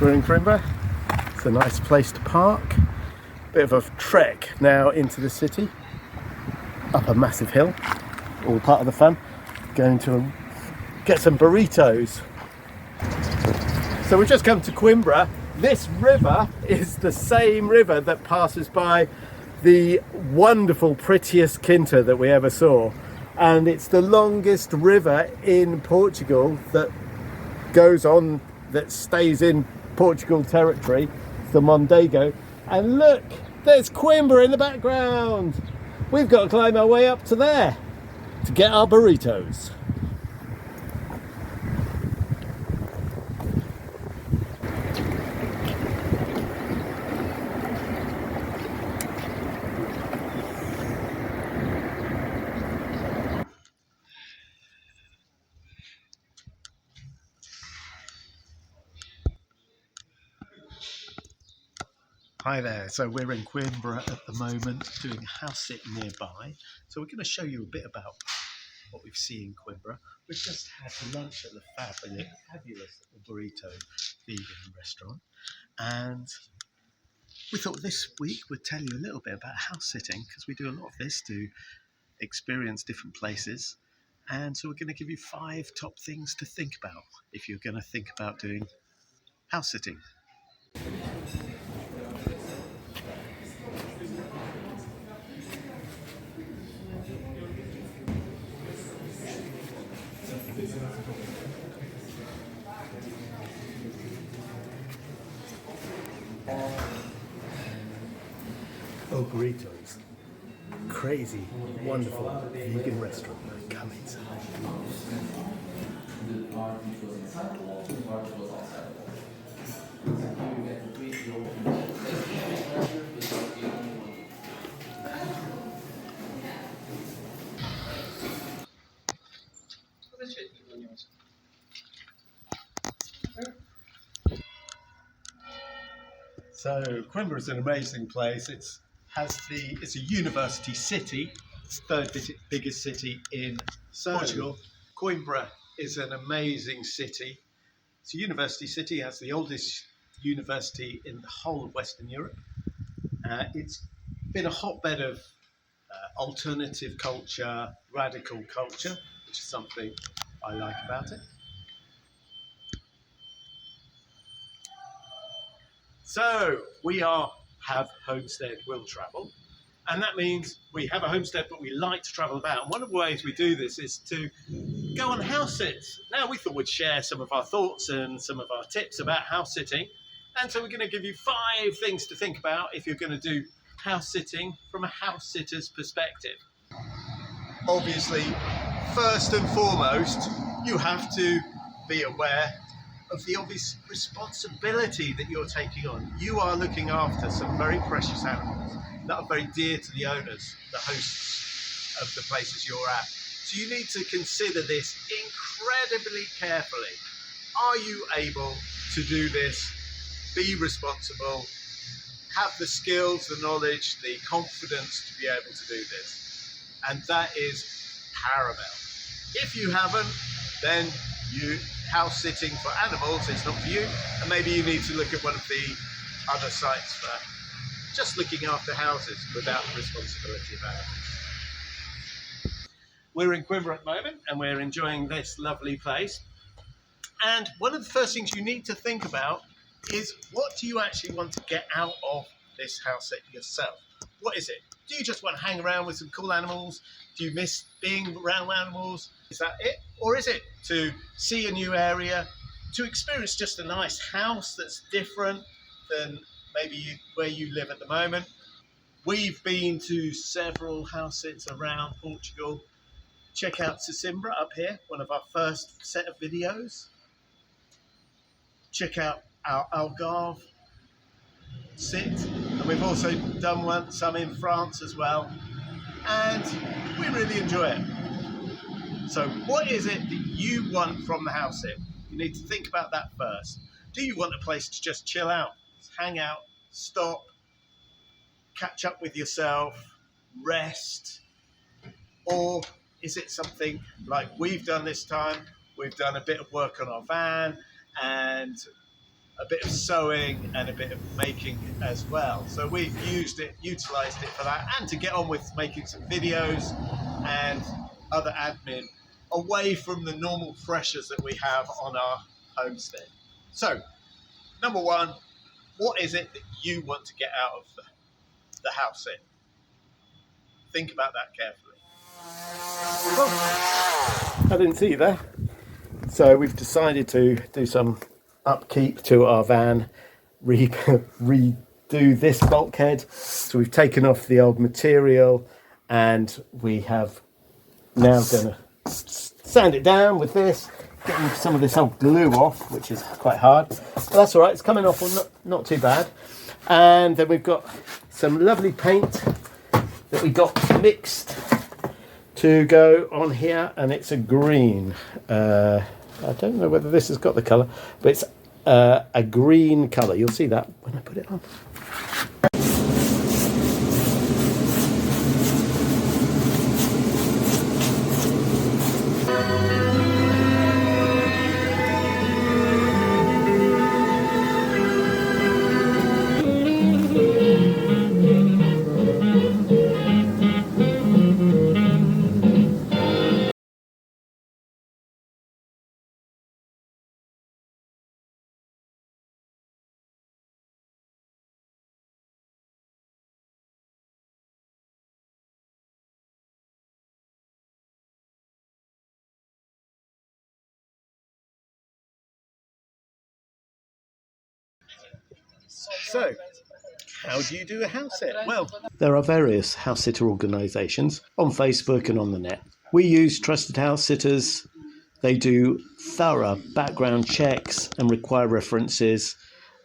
We're in Coimbra. It's a nice place to park. Bit of a trek now into the city, up a massive hill, all part of the fun. Going to get some burritos. So we've just come to Coimbra. This river is the same river that passes by the wonderful, prettiest Quinta that we ever saw. And it's the longest river in Portugal that goes on, that stays in Portugal territory, the Mondego. And look, there's Coimbra in the background. We've got to climb our way up to there to get our burritos. Hi there, so we're in Coimbra at the moment doing a house sit nearby. So we're going to show you a bit about what we've seen in Coimbra. We've just had lunch at the fabulous Burrito vegan restaurant, and we thought this week we'd tell you a little bit about house sitting, because we do a lot of this to experience different places. And so we're going to give you 5 top things to think about if you're going to think about doing house sitting. Oh, Buritos. Crazy, wonderful vegan restaurant. Come inside. So Coimbra is an amazing place. It's a university city. It's the third biggest city in Portugal. Coimbra is an amazing city. It's a university city. It has the oldest university in the whole of Western Europe. It's been a hotbed of alternative culture, radical culture, which is something I like about it. So we have homestead will travel, and that means we have a homestead, but we like to travel about. And one of the ways we do this is to go on house sits. Now we thought we'd share some of our thoughts and some of our tips about house sitting, and so we're going to give you 5 things to think about if you're going to do house sitting from a house sitter's perspective. Obviously, first and foremost, you have to be aware of the obvious responsibility that you're taking on. You are looking after some very precious animals that are very dear to the owners, the hosts of the places you're at. So you need to consider this incredibly carefully. Are you able to do this? Be responsible, have the skills, the knowledge, the confidence to be able to do this. And that is paramount. If you haven't, then house sitting for animals is not for you, and maybe you need to look at one of the other sites for just looking after houses without the responsibility of animals. We're in Coimbra at the moment, and we're enjoying this lovely place. And one of the first things you need to think about is, what do you actually want to get out of this house sit yourself? What is it? Do you just want to hang around with some cool animals? Do you miss being around animals? Is that it? Or is it to see a new area, to experience just a nice house that's different than maybe where you live at the moment? We've been to several house sits around Portugal. Check out Coimbra up here, one of our first set of videos. Check out our Algarve sit, and we've also done some in France as well, and we really enjoy it. So what is it that you want from the house sit? You need to think about that first. Do you want a place to just chill out, hang out, stop, catch up with yourself, rest? Or is it something like we've done this time? We've done a bit of work on our van, and a bit of sewing and a bit of making as well. So we've utilised it for that, and to get on with making some videos and other admin away from the normal pressures that we have on our homestead. So, number one, what is it that you want to get out of the house sit? Think about that carefully. Oh, I didn't see you there. So we've decided to do some upkeep to our van, redo this bulkhead. So we've taken off the old material, and we have now going to sand it down with this, getting some of this old glue off, which is quite hard. But that's all right, it's coming off, not too bad. And then we've got some lovely paint that we got mixed to go on here, and it's a green. I don't know whether this has got the colour, but it's a green colour. You'll see that when I put it on. So, how do you do a house sit? Well, there are various house sitter organisations on Facebook and on the net. We use Trusted House Sitters. They do thorough background checks and require references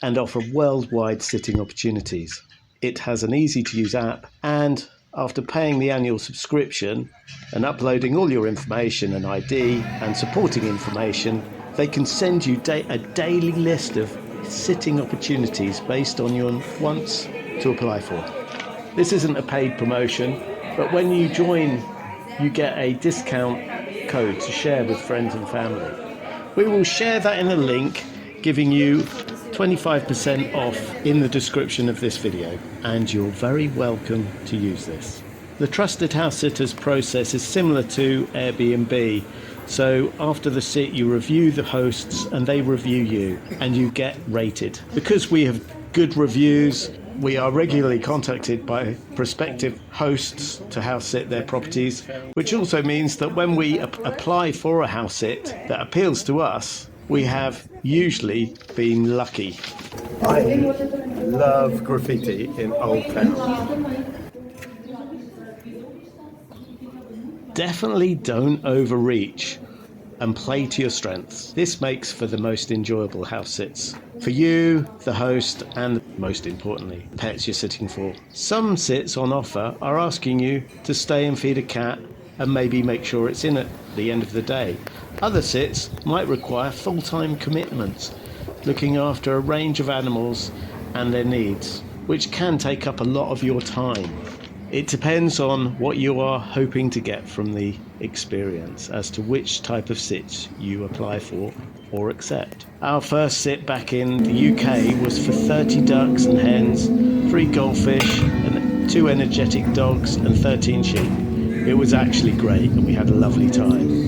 and offer worldwide sitting opportunities. It has an easy to use app, and after paying the annual subscription and uploading all your information and ID and supporting information, they can send you a daily list of sitting opportunities based on your wants to apply for. This isn't a paid promotion, but when you join, you get a discount code to share with friends and family. We will share that in a link, giving you 25% off in the description of this video, and you're very welcome to use this. The Trusted House Sitters process is similar to Airbnb. So after the sit, you review the hosts and they review you, and you get rated. Because we have good reviews, we are regularly contacted by prospective hosts to house sit their properties, which also means that when we apply for a house sit that appeals to us, we have usually been lucky. I love graffiti in Old Town. Definitely don't overreach and play to your strengths. This makes for the most enjoyable house sits for you, the host, and most importantly, pets you're sitting for. Some sits on offer are asking you to stay and feed a cat and maybe make sure it's in at the end of the day. Other sits might require full-time commitments, looking after a range of animals and their needs, which can take up a lot of your time. It depends on what you are hoping to get from the experience as to which type of sits you apply for or accept. Our first sit back in the UK was for 30 ducks and hens, 3 goldfish, and 2 energetic dogs and 13 sheep. It was actually great, and we had a lovely time.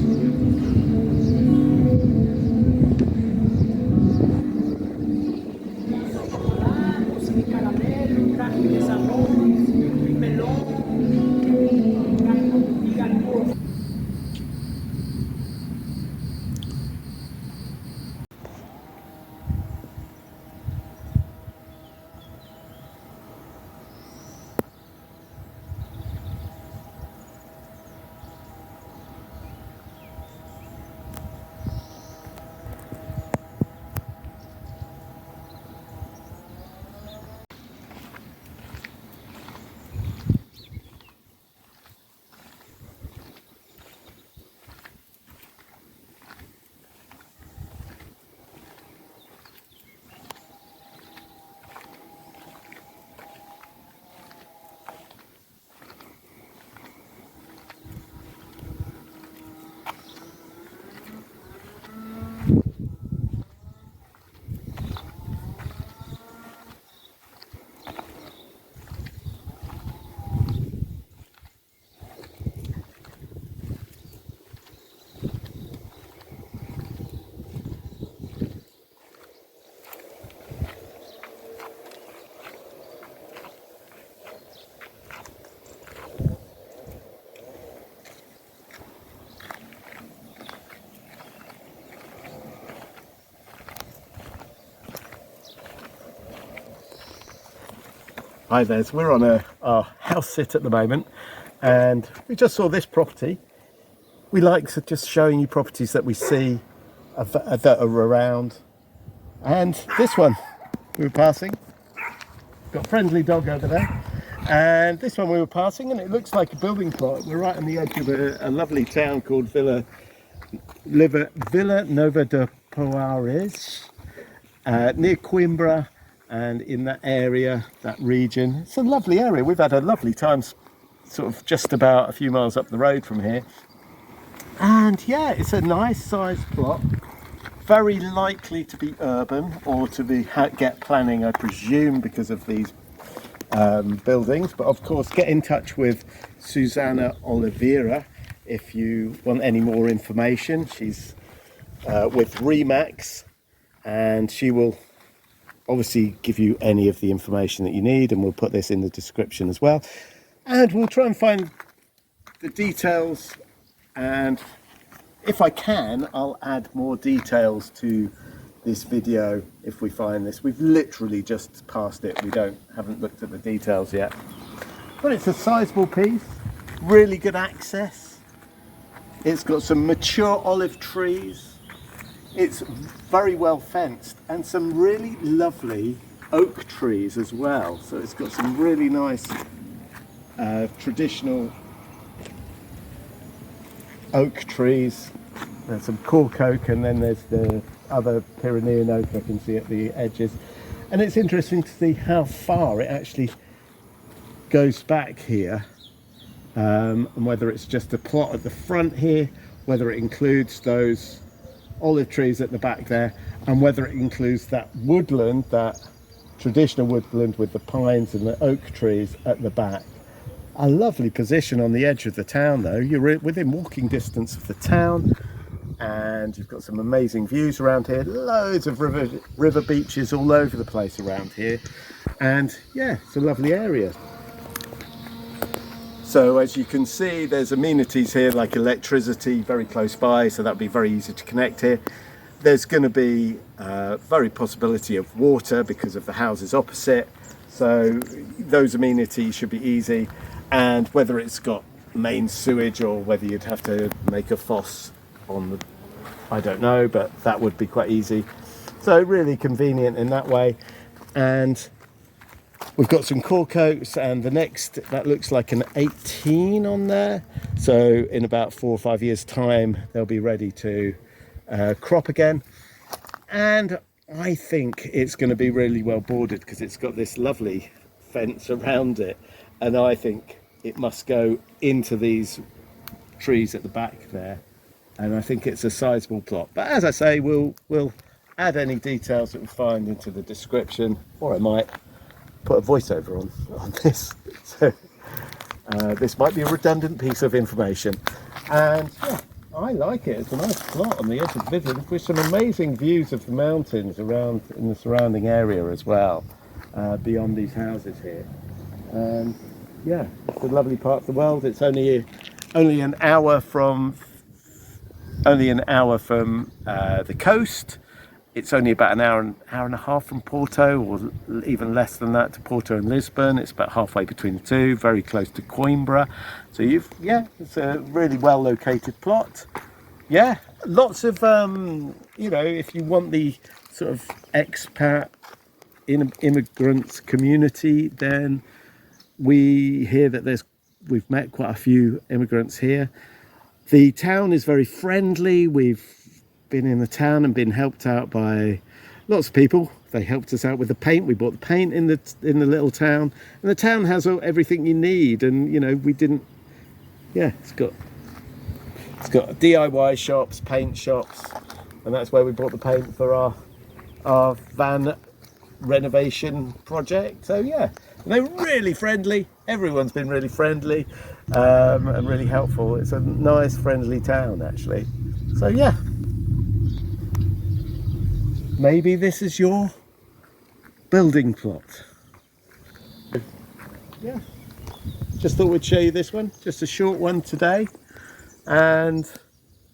Hi there, so we're on our house sit at the moment, and we just saw this property. We like just showing you properties that we see that are around, and this one we were passing, got a friendly dog over there, and this one we were passing, and it looks like a building plot. We're right on the edge of a lovely town called Villa Nova de Poares, near Coimbra. And in that area, that region, it's a lovely area. We've had a lovely time sort of just about a few miles up the road from here. And yeah, it's a nice sized plot, very likely to be urban or to be get planning, I presume, because of these buildings. But of course, get in touch with Susana Oliveira if you want any more information. She's with Remax, and she will obviously give you any of the information that you need, and we'll put this in the description as well, and we'll try and find the details, and if I can I'll add more details to this video if we find this. We've literally just passed it, we haven't looked at the details yet, but it's a sizable piece, really good access. It's got some mature olive trees. It's very well fenced, and some really lovely oak trees as well. So it's got some really nice traditional oak trees. There's some cork oak, and then there's the other Pyrenean oak I can see at the edges. And it's interesting to see how far it actually goes back here, and whether it's just a plot at the front here, whether it includes those olive trees at the back there, and whether it includes that woodland, that traditional woodland with the pines and the oak trees at the back. A lovely position on the edge of the town though. You're within walking distance of the town, and you've got some amazing views around here, loads of river beaches all over the place around here, and yeah, it's a lovely area. So as you can see, there's amenities here like electricity very close by, so that'll be very easy to connect here. There's going to be very possibility of water because of the houses opposite, so those amenities should be easy. And whether it's got main sewage or whether you'd have to make a fosse on the, I don't know, but that would be quite easy. So really convenient in that way. And we've got some cork oaks, and the next, that looks like an 18 on there. So in about 4 or 5 years time, they'll be ready to crop again. And I think it's going to be really well bordered because it's got this lovely fence around it. And I think it must go into these trees at the back there. And I think it's a sizable plot. But as I say, we'll add any details that we find into the description, or I might put a voiceover on this, so this might be a redundant piece of information. And yeah, I like it. It's a nice plot on the edge of the village with some amazing views of the mountains around in the surrounding area as well, beyond these houses here. And yeah, it's a lovely part of the world. It's only an hour from the coast. It's only about an hour and a half from Porto, or even less than that, to Porto and Lisbon. It's about halfway between the two, very close to Coimbra. So it's a really well located plot. Yeah, lots of, if you want the sort of expat immigrant community, then we hear that we've met quite a few immigrants here. The town is very friendly. We've been in the town and been helped out by lots of people. They helped us out with the paint. We bought the paint in the little town, and the town has everything you need. And it's got DIY shops, paint shops, and that's where we bought the paint for our van renovation project. So yeah, and they're really friendly. Everyone's been really friendly and really helpful. It's a nice, friendly town actually. So yeah, maybe this is your building plot. Yeah, just thought we'd show you this one, just a short one today. And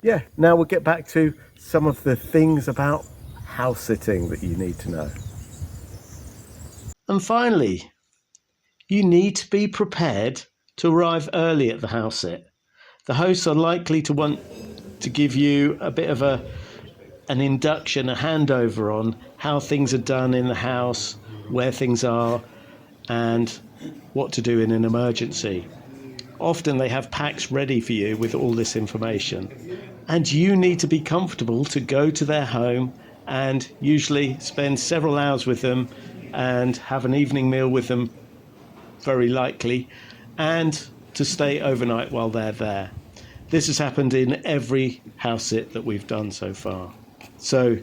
yeah, now we'll get back to some of the things about house sitting that you need to know. And finally, You need to be prepared to arrive early at the house sit. The hosts are likely to want to give you a bit of an induction, a handover on how things are done in the house, where things are, and what to do in an emergency. Often they have packs ready for you with all this information, and you need to be comfortable to go to their home and usually spend several hours with them and have an evening meal with them, very likely, and to stay overnight while they're there. This has happened in every house sit that we've done so far. So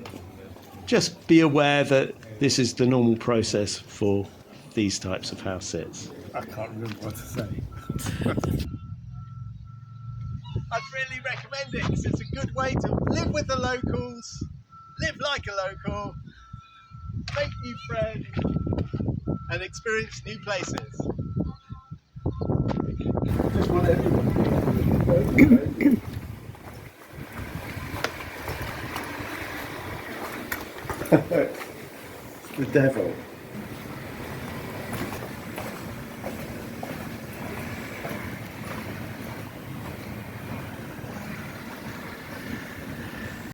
just be aware that this is the normal process for these types of house sits. I can't remember what to say. I'd really recommend it because it's a good way to live with the locals, live like a local, make new friends, and experience new places. Just want everyone. The devil.